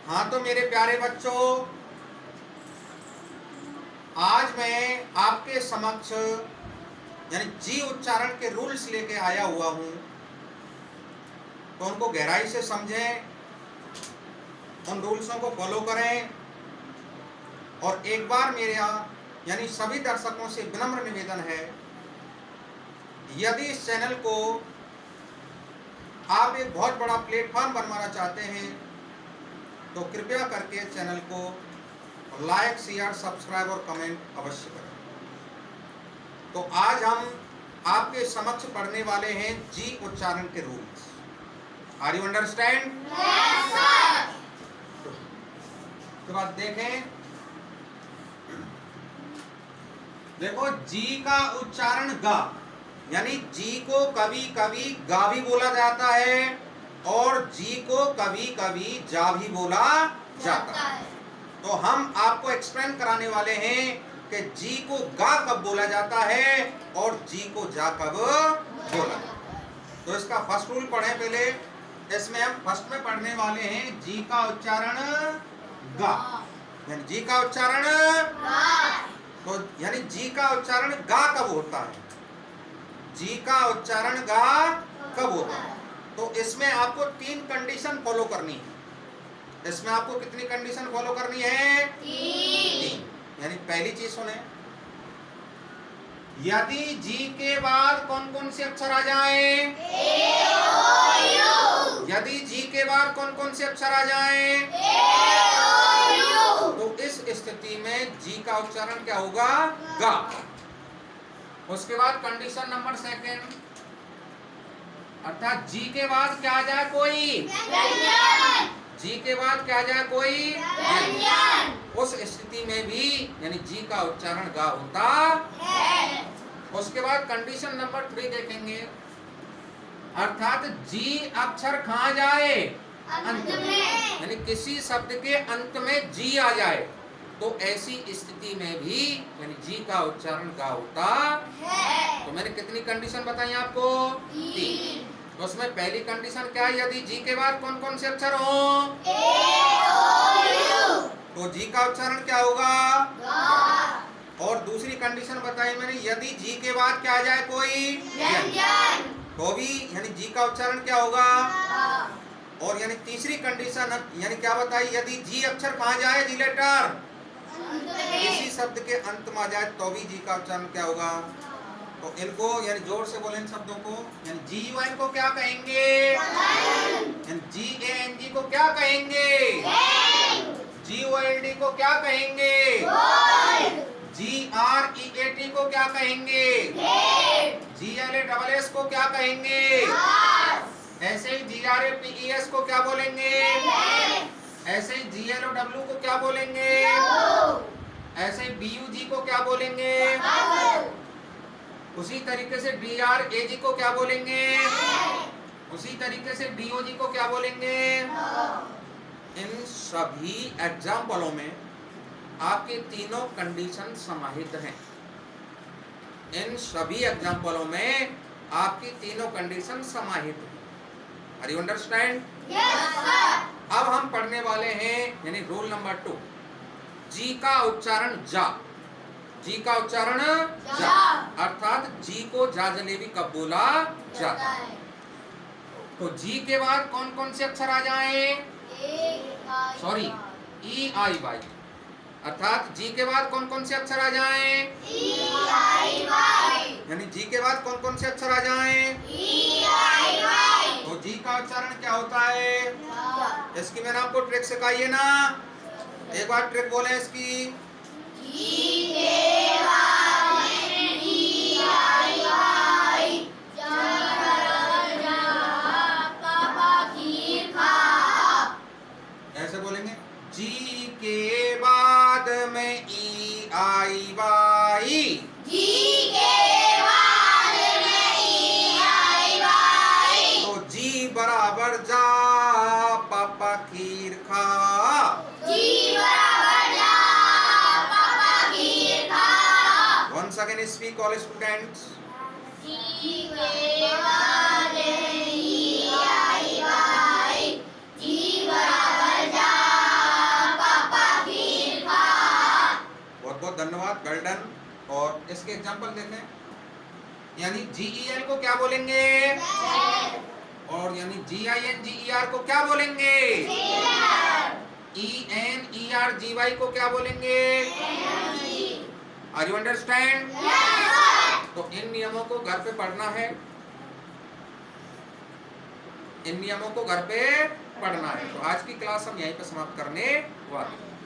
हाँ तो मेरे प्यारे बच्चों, आज मैं आपके समक्ष यानी जी उच्चारण के रूल्स लेके आया हुआ हूं, तो उनको गहराई से समझें, उन रूल्सों को फॉलो करें। और एक बार मेरे यानी सभी दर्शकों से विनम्र निवेदन है, यदि इस चैनल को आप एक बहुत बड़ा प्लेटफॉर्म बनवाना चाहते हैं तो कृपया करके चैनल को लाइक, शेयर, सब्सक्राइब और कमेंट अवश्य करें। तो आज हम आपके समक्ष पढ़ने वाले हैं जी उच्चारण के rules. Are you understand? Yes sir. तो बात देखें, देखो जी का उच्चारण गा, यानी जी को कभी कभी गा भी बोला जाता है और जी को कभी कभी जा भी बोला जाता है। तो हम आपको एक्सप्लेन कराने वाले हैं कि जी को गा कब बोला जाता है और जी को जा कब बोला जाता है। तो इसका फर्स्ट रूल पढ़ें पहले। इसमें हम फर्स्ट में पढ़ने वाले हैं जी का उच्चारण गा, यानी जी का उच्चारण गा। तो यानी जी का उच्चारण गा कब होता है, जी का उच्चारण गा कब होता है? तो इसमें आपको 3 कंडीशन फॉलो करनी है। इसमें आपको कितनी कंडीशन फॉलो करनी है? 3। यानी पहली चीज सुने, यदि जी के बाद कौन कौन से अक्षर आ जाएं? ए ओ यू। यदि जी के बाद कौन कौन से अक्षर आ जाएं? ए ओ यू। तो इस स्थिति में जी का उच्चारण क्या होगा? गा। उसके बाद कंडीशन नंबर 2, अर्थात जी के बाद क्या आ जाए? कोई व्यंजन। जी के बाद क्या आ जाए? कोई व्यंजन। उस स्थिति में भी यानी जी का उच्चारण गा होता है। उसके बाद कंडीशन नंबर 3 देखेंगे, अर्थात जी अक्षर कहाँ जाए? अंत में। यानी किसी शब्द के अंत में जी आ जाए, तो ऐसी स्थिति में भी यानी जी का उच्चारण गा होता है। तो मैंने कितनी कंडीशन बताई आपको? 3। तो उसमें पहली कंडीशन क्या है? यदि जी के बाद कौन कौन से अक्षर हो? ए ओ यू। तो जी का उच्चारण क्या होगा? गा। और दूसरी कंडीशन बताई मैंने, यदि जी के बाद क्या आ जाए? कोई व्यंजन। तो भी यानी जी का उच्चारण क्या होगा? गा। और यानी तीसरी कंडीशन यानी क्या बताई? यदि जी अक्षर कहाँ जाए? जी लेटर अंत किसी में। शब्द के अंत में आ जाए तो भी जी का उच्चारण क्या होगा? तो इनको यानी जोर से बोले इन शब्दों को, यानी जी यू एन को क्या कहेंगे? यानी जी ए एन जी को क्या कहेंगे? जी ओ एल डी को क्या कहेंगे? जी आर ई ए टी को क्या कहेंगे? G L A double S को क्या कहेंगे? ऐसे ही G R A P E S को क्या बोलेंगे? ऐसे ही जी एल ओ डब्ल्यू को क्या बोलेंगे? ऐसे ही बी यू जी को क्या बोलेंगे? उसी तरीके से डी आर ए जी को क्या बोलेंगे? उसी तरीके से डी ओ जी को क्या बोलेंगे? इन सभी एग्जाम्पलों में आपके तीनों कंडीशन समाहित हैं। इन सभी एग्जाम्पलों में आपकी तीनों कंडीशन समाहित हैं। Are you understand? Yes sir. अब हम पढ़ने वाले हैं यानी रूल नंबर 2, जी का उच्चारण जा। जी का उच्चारण जा, अर्थात जी को जा जलेबी कब बोला जाता है? तो जी के बाद कौन कौन से अक्षर आ जाएं? सॉरी, ई आई वाई, अर्थात जी के बाद कौन कौन से अक्षर आ जाएं? ई आई वाई। यानी जी के बाद कौन कौन से अक्षर आ जाएं? ई आई वाई। तो जी का उच्चारण क्या होता है? इसकी मैंने आपको ट्रिक सिखाई है ना, एक बार ट्रिक बोले इसकी। जी के बाद ई आई वाई। पापा खीर खा। ऐसे बोलेंगे, जी के बाद में ई आई वाई। जी के बाद में ई आई वाई। तो जी बराबर जा पापा खीर खा। जी बराबर जा पापा खीर खा। Once again speak all students. G के बाद में ई आई वाई। जी बराबर जा धन्यवाद, वेल डन। और इसके एग्जाम्पल देखें, यानी GEL को क्या बोलेंगे? और यानी GINGER को क्या बोलेंगे? ENERGY को क्या बोलेंगे? Are you understand? तो इन नियमों को घर पे पढ़ना है, इन नियमों को घर पे पढ़ना है। तो आज की क्लास हम यहीं पे समाप्त करने वाले हैं।